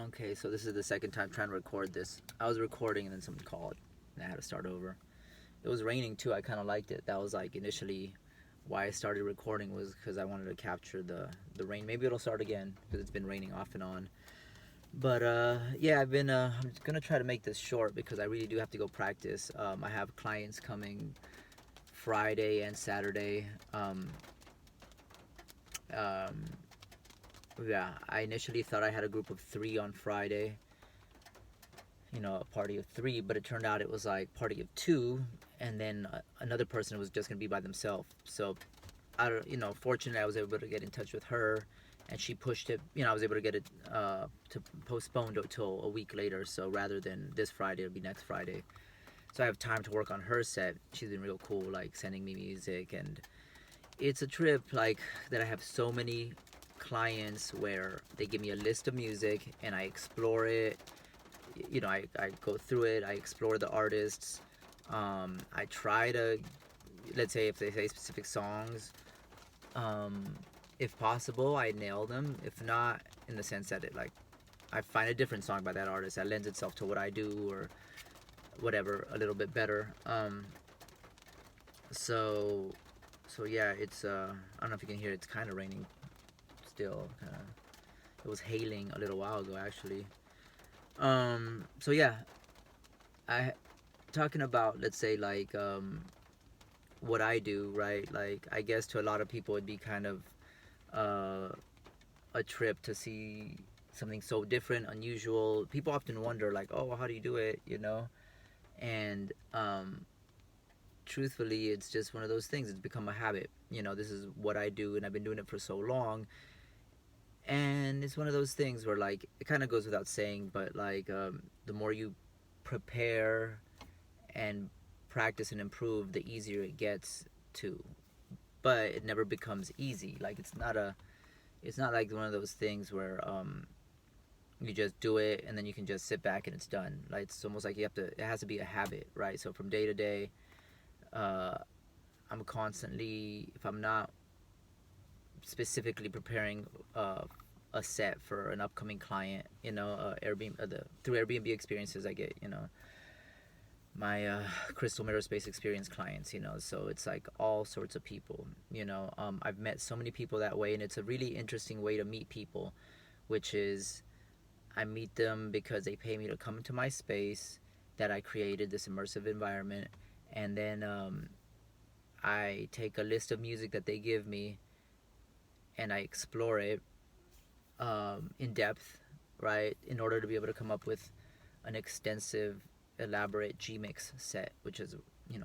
Okay, so this is the second time trying to record this. I was recording and then someone called and I had to start over. It was raining too. I kind of liked it. That was like initially why I started recording, was because I wanted to capture the rain. Maybe it'll start again because it's been raining off and on. But yeah, I'm gonna try to make this short because I really do have to go practice. I have clients coming Friday and Saturday. Um, yeah, I initially thought I had a group of three on Friday, a party of three, but it turned out it was like party of two, and then another person was just gonna be by themselves. So I don't, fortunately I was able to get in touch with her, and she pushed it. I was able to get it to postpone till a week later. So rather than this Friday, it'll be next Friday. So I have time to work on her set. She's been real cool, like sending me music, and it's a trip like that. I have so many clients where they give me a list of music and I explore it. I go through it, I explore the artists. I try to, let's say if they say specific songs, um, if possible, I nail them. If not, in the sense that I find a different song by that artist that lends itself to what I do or whatever a little bit better. So, so yeah, it's I don't know if you can hear. It's kind of raining still. It was hailing a little while ago actually. So yeah, I talking about, let's say, like what I do, right? Like I guess to a lot of people it'd be kind of uh, a trip to see something so different, unusual. People often wonder, like, oh, how do you do it? And truthfully, it's just one of those things. It's become a habit. This is what I do, and I've been doing it for so long. And it's one of those things where, like, it kind of goes without saying, but like, the more you prepare and practice and improve, the easier it gets to. But it never becomes easy. Like it's not like one of those things where you just do it and then you can just sit back and it's done. Like it's almost like it has to be a habit, right? So from day to day, uh, I'm constantly, if I'm not specifically preparing a set for an upcoming client, Airbnb, through Airbnb experiences I get, my crystal mirror space experience clients, so it's like all sorts of people. I've met so many people that way, and it's a really interesting way to meet people, which is I meet them because they pay me to come into my space that I created, this immersive environment, and then I take a list of music that they give me and I explore it in depth, right, in order to be able to come up with an extensive, elaborate G mix set, which is,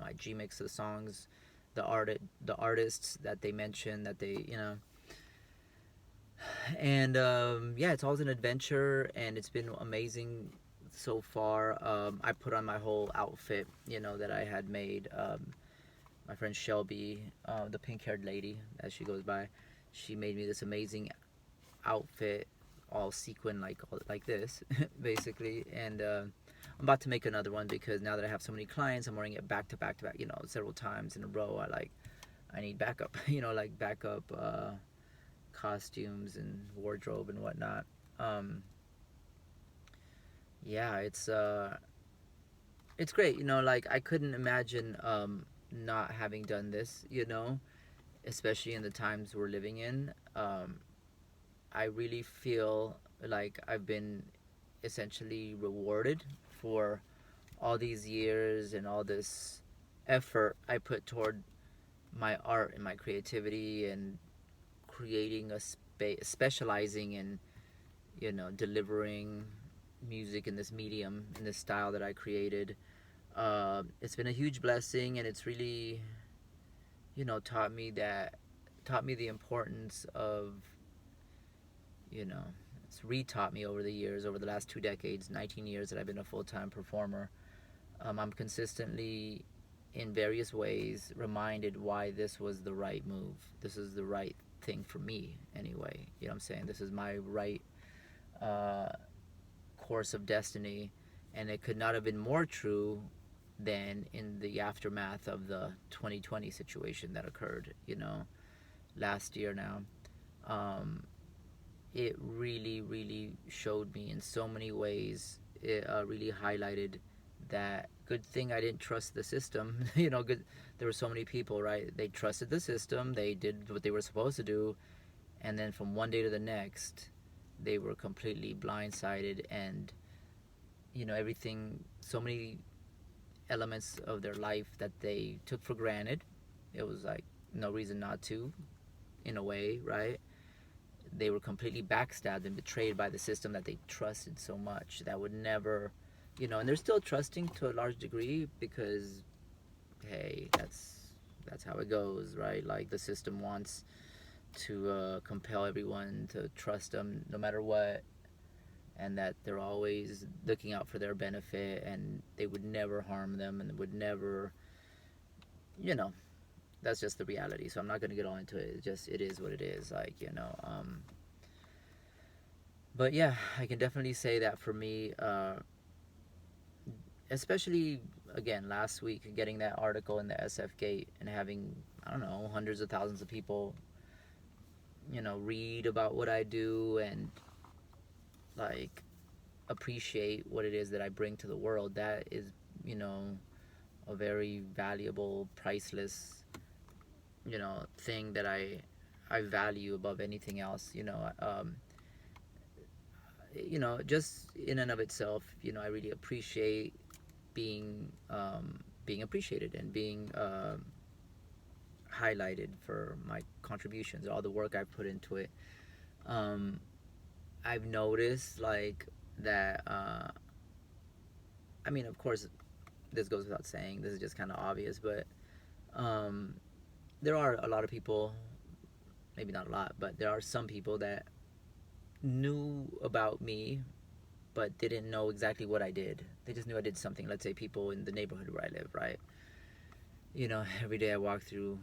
I G mix the songs, the artists that they mention, that they, and yeah, it's always an adventure, and it's been amazing so far. I put on my whole outfit, that I had made. My friend Shelby, the pink-haired lady, as she goes by, she made me this amazing outfit, all sequin like this, basically. And I'm about to make another one because now that I have so many clients, I'm wearing it back to back to back, several times in a row. I need backup, like backup costumes and wardrobe and whatnot. Um, yeah, it's great. Like I couldn't imagine not having done this. Especially in the times we're living in. I really feel like I've been essentially rewarded for all these years and all this effort I put toward my art and my creativity and creating a space, specializing in, delivering music in this medium, in this style that I created. It's been a huge blessing, and it's really, taught me the importance of, it's re-taught me over the years, over the last 2 decades, 19 years that I've been a full-time performer. I'm consistently, in various ways, reminded why this was the right move. This is the right thing for me, anyway. You know what I'm saying? This is my right uh, course of destiny, and it could not have been more true than in the aftermath of the 2020 situation that occurred, last year now. Um, it really, really showed me in so many ways. It really highlighted that good thing I didn't trust the system. Good. There were so many people, right? They trusted the system. They did what they were supposed to do, and then from one day to the next, they were completely blindsided, and everything. So many elements of their life that they took for granted. It was like no reason not to, in a way, right? They were completely backstabbed and betrayed by the system that they trusted so much that would never, and they're still trusting to a large degree because, hey, that's how it goes, right? Like the system wants to compel everyone to trust them no matter what, and that they're always looking out for their benefit and they would never harm them and would never, you know, that's just the reality. So I'm not going to get all into it. It is what it is. But yeah, I can definitely say that for me, especially again last week, getting that article in the SF Gate and having, I don't know, hundreds of thousands of people, read about what I do and like appreciate what it is that I bring to the world. That is, you know, a very valuable, priceless, thing that I value above anything else. Just in and of itself, I really appreciate being appreciated and being highlighted for my contributions, all the work I've put into it. Um, I've noticed like that. I mean, of course, this goes without saying. This is just kind of obvious, but um, there are a lot of people. Maybe not a lot, but there are some people that knew about me but didn't know exactly what I did. They just knew I did something. Let's say people in the neighborhood where I live, right? Every day I walk through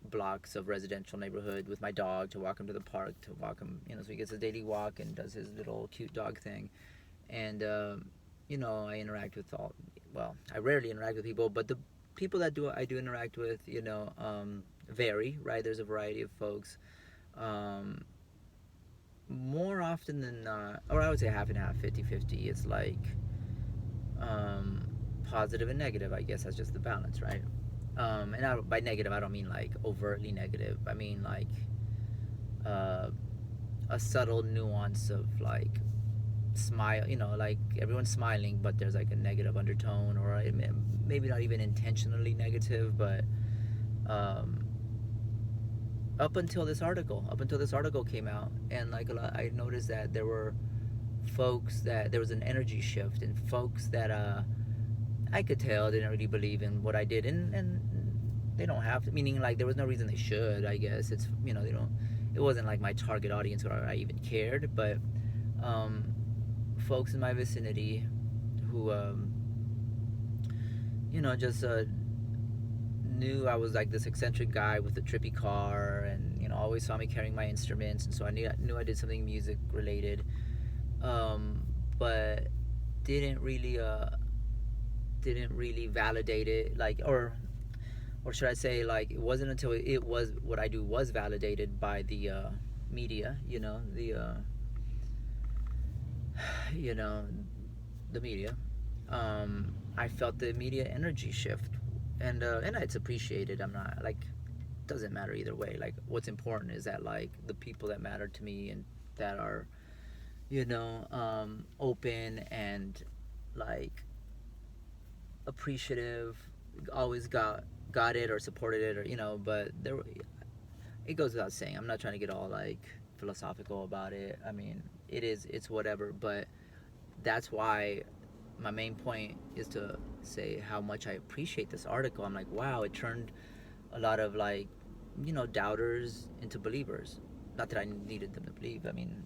blocks of residential neighborhood with my dog to walk him to the park, to walk him, so he gets a daily walk and does his little cute dog thing. And, I interact with well, I rarely interact with people, but the people that I do interact with, vary, right? There's a variety of folks. Um, More often than not, or I would say half and half, 50-50. It's like um, positive and negative. I guess that's just the balance, right? And by negative, I don't mean like overtly negative. I mean like uh, a subtle nuance of like smile. Like everyone's smiling, but there's like a negative undertone, or maybe not even intentionally negative, but um, up until this article came out, and like I noticed that there were folks that there was an energy shift, and folks that I could tell didn't really believe in what I did, and they don't have to. Meaning, like there was no reason they should. I guess it's they don't. It wasn't like my target audience or I even cared, but um, folks in my vicinity who just knew I was like this eccentric guy with a trippy car, and always saw me carrying my instruments, and so I knew I did something music related, um, but didn't really didn't really validate it, like, or should I say, like, it wasn't until it was what I do was validated by the media, you know the media. I felt the media energy shift, and it's appreciated. I'm not like, doesn't matter either way. Like what's important is that like the people that matter to me and that are open and like appreciative always got it or supported it, or but it goes without saying, I'm not trying to get all like philosophical about it. I mean, it's whatever, but that's why my main point is to say how much I appreciate this article. I'm like, wow, it turned a lot of like doubters into believers. Not that I needed them to believe. I mean,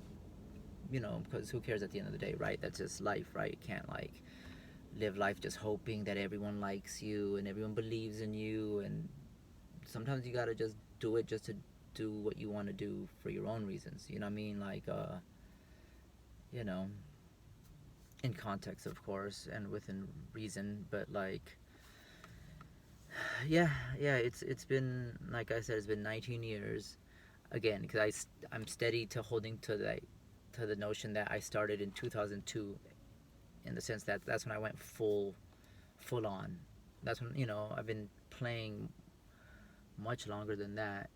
because who cares at the end of the day, right? That's just life, right? You can't like live life just hoping that everyone likes you and everyone believes in you, and sometimes you gotta just do it just to do what you want to do for your own reasons. You know what I mean? Like you know in context, of course, and within reason, but like yeah, it's been, like I said, it's been 19 years. again, because I'm steady to holding to the notion that I started in 2002, in the sense that that's when I went full on. That's when, I've been playing much longer than that,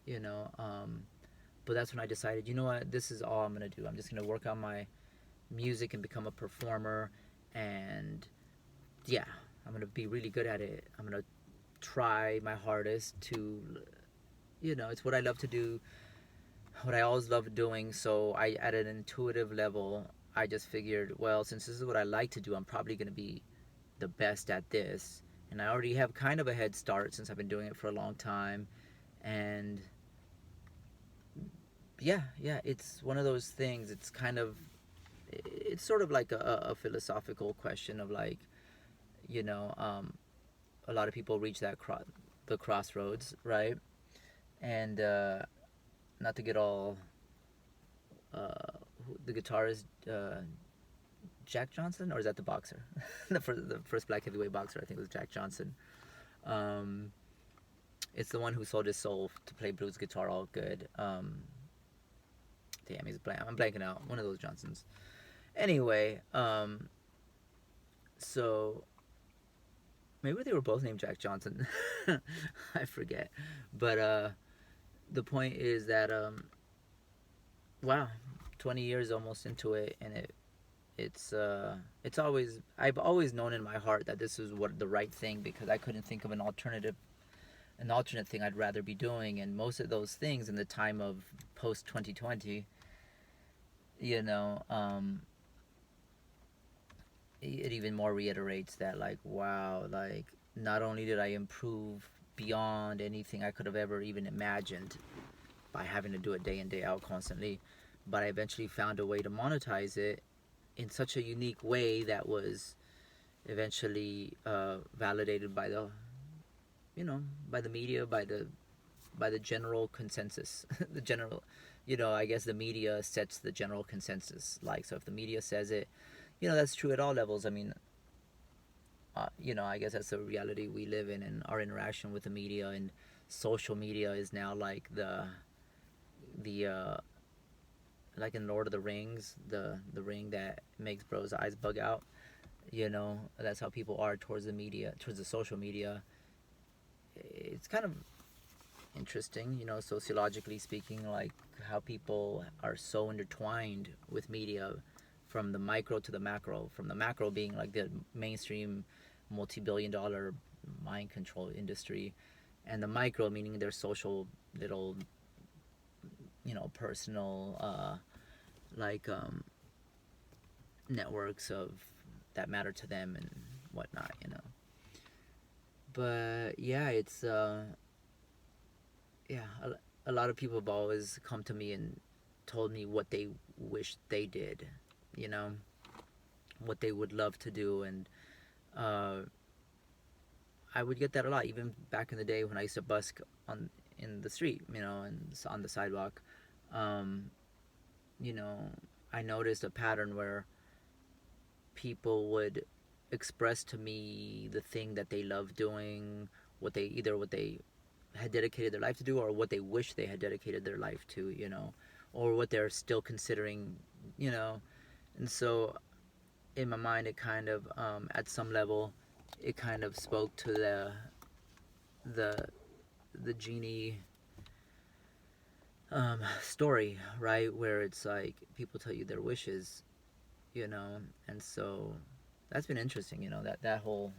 but that's when I decided, you know what, this is all I'm gonna do. I'm just gonna work on my music and become a performer, and yeah, I'm gonna be really good at it. I'm gonna try my hardest to, it's what I love to do, what I always loved doing. So I, at an intuitive level, I just figured, well, since this is what I like to do, I'm probably gonna be the best at this, and I already have kind of a head start since I've been doing it for a long time, and yeah, it's one of those things. It's kind of, it's sort of like a philosophical question of like, you know, um, a lot of people reach the crossroads, right? And not to get all the guitarist Jack Johnson, or is that the boxer? The first black heavyweight boxer, I think, was Jack Johnson. Um, it's the one who sold his soul to play blues guitar all good. Damn, I'm blanking out. One of those Johnsons. Anyway, so maybe they were both named Jack Johnson. I forget. But the point is that wow, 20 years almost into it, and it's always, I've always known in my heart that this is what the right thing, because I couldn't think of an alternate thing I'd rather be doing. And most of those things in the time of post 2020, you know, it even more reiterates that, like, wow, like, not only did I improve beyond anything I could have ever even imagined by having to do it day in, day out constantly, but I eventually found a way to monetize it in such a unique way that was eventually validated by the, by the media, by the general consensus. The general, I guess the media sets the general consensus. Like, so if the media says it, that's true at all levels. I mean, I guess that's the reality we live in, and our interaction with the media and social media is now like the like in Lord of the Rings, the ring that makes bro's eyes bug out. That's how people are towards the media, towards the social media. It's kind of interesting, sociologically speaking, like how people are so intertwined with media, from the micro to the macro. From the macro being like the mainstream multi-billion-dollar mind control industry, and the micro meaning their social little, personal like networks of that matter to them and whatnot. But yeah, it's yeah, a lot of people have always come to me and told me what they wish they did, you know, what they would love to do. And uh, I would get that a lot, even back in the day when I used to busk in the street, and on the sidewalk. Um, you know, I noticed a pattern where people would express to me the thing that they love doing, what they had dedicated their life to do, or what they wish they had dedicated their life to, or what they're still considering, you know. And so in my mind, it kind of, at some level, it kind of spoke to the the genie story, right? Where it's like people tell you their wishes, and so that's been interesting, that whole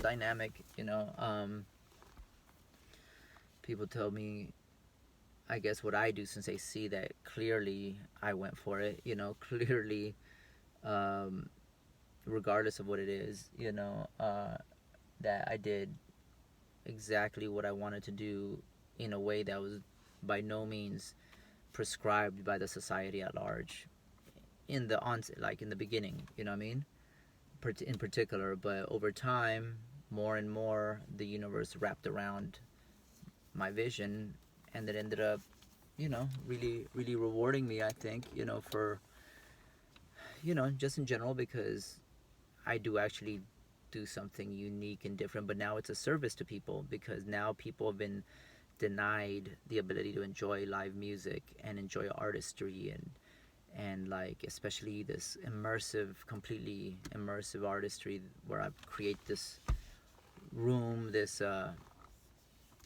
dynamic, people tell me, I guess, what I do, since they see that clearly I went for it, clearly, um, regardless of what it is, that I did exactly what I wanted to do in a way that was by no means prescribed by the society at large in the onset, like in the beginning, you know what I mean? In particular, but over time, more and more, the universe wrapped around my vision, and it ended up, really, really rewarding me, I think, for, just in general, because I do actually do something unique and different, but now it's a service to people, because now people have been denied the ability to enjoy live music and enjoy artistry, and like especially this immersive, completely immersive artistry where I create this room, this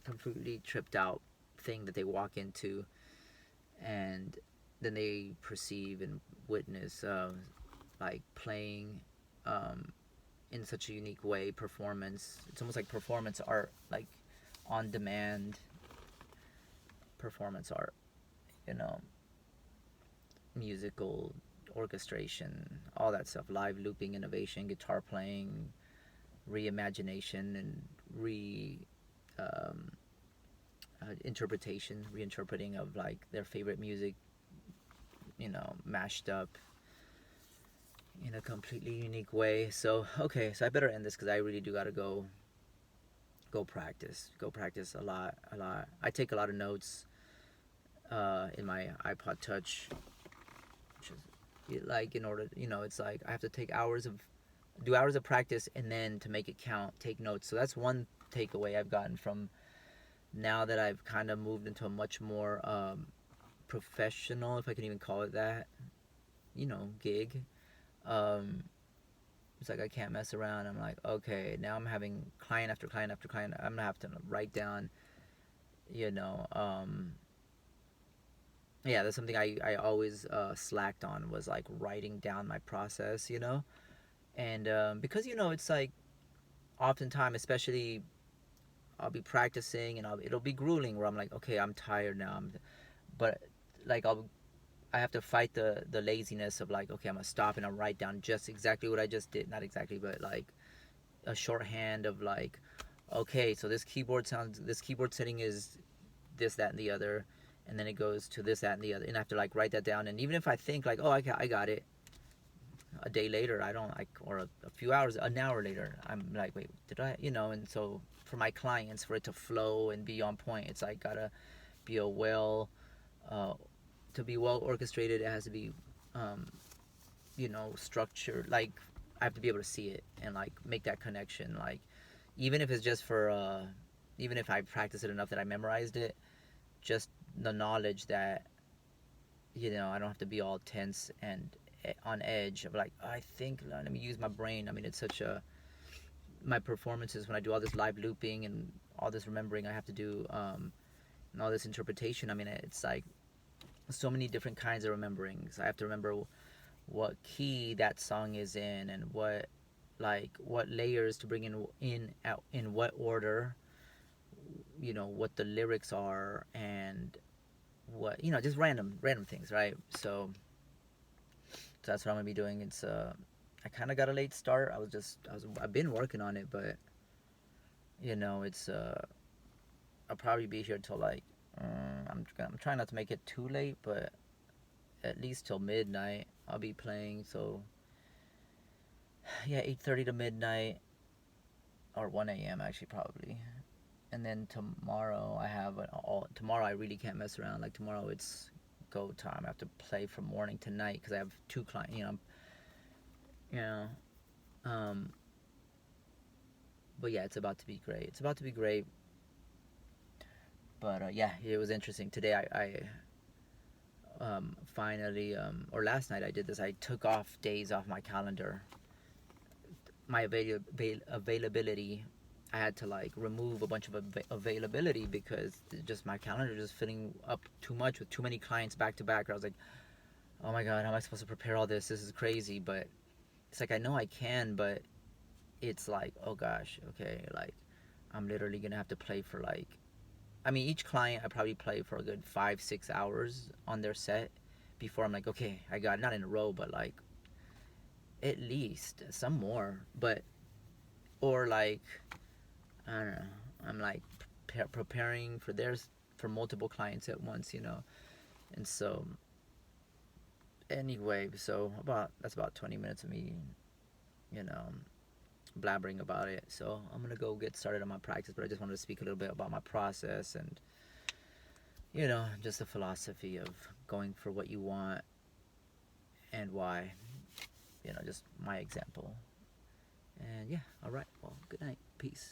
completely tripped out thing that they walk into, and then they perceive and witness like playing in such a unique way, performance. It's almost like performance art, like on demand performance art, you know, musical orchestration, all that stuff, live looping, innovation, guitar playing, reimagination, and um, interpretation, reinterpreting of like their favorite music, mashed up in a completely unique way. So okay, so I better end this because I really do gotta go practice a lot. I take a lot of notes in my iPod Touch, which is like in order, it's like I have to do hours of practice, and then to make it count, take notes. So that's one takeaway I've gotten from now that I've kind of moved into a much more professional, if I can even call it that, gig. Um, it's like I can't mess around. I'm like, okay, now I'm having client after client after client. I'm gonna have to write down, you know, um, yeah, that's something I always slacked on, was like writing down my process, and because it's like oftentimes, especially I'll be practicing and it'll be grueling where I'm like, okay, I'm tired now. But like I have to fight the laziness of like, okay, I'm gonna stop and I'll write down just exactly what I just did. Not exactly, but like a shorthand of like, okay, so this keyboard setting is this, that, and the other, and then it goes to this, that, and the other, and I have to like write that down. And even if I think like, oh, I got it, a day later, I don't like, or a few hours, an hour later, I'm like, wait, did I, and so for my clients, for it to flow and be on point, it's like gotta be uh, to be well orchestrated. It has to be, um, structured. Like I have to be able to see it and like make that connection. Like even if it's just for, even if I practice it enough that I memorized it, just the knowledge that I don't have to be all tense and on edge of like, I think, let me use my brain. I mean, it's such a my performances when I do all this live looping and all this remembering I have to do, and all this interpretation. I mean, it's like so many different kinds of remembering. So I have to remember what key that song is in, and what layers to bring in out in what order, what the lyrics are, and what, just random things, right? So that's what I'm gonna be doing. It's I kind of got a late start. I've been working on it, but it's I'll probably be here till like, I'm trying not to make it too late, but at least till midnight I'll be playing. So yeah, 8:30 to midnight, or 1 a.m. actually, probably. And then tomorrow tomorrow I really can't mess around. Like tomorrow it's go time. I have to play from morning to night because I have two clients. You know, um, but yeah, it's about to be great. It's about to be great. But yeah, it was interesting today. I finally, or last night I did this. I took off days off my calendar. My availability, I had to like remove a bunch of availability because just my calendar just filling up too much with too many clients back to back. I was like, oh my god, how am I supposed to prepare all this? This is crazy. But it's like I know I can, but it's like, oh gosh, okay, like I'm literally gonna have to play for like, I mean, each client I probably play for a good 5-6 hours on their set before I'm like, okay, I got, not in a row, but like at least some more. But or like, I don't know, I'm like preparing for for multiple clients at once, and so anyway, so that's about 20 minutes of me, you know blabbering about it. So I'm gonna go get started on my practice, but I just wanted to speak a little bit about my process, and just the philosophy of going for what you want and why. Just my example. And yeah, all right. Well, good night. Peace.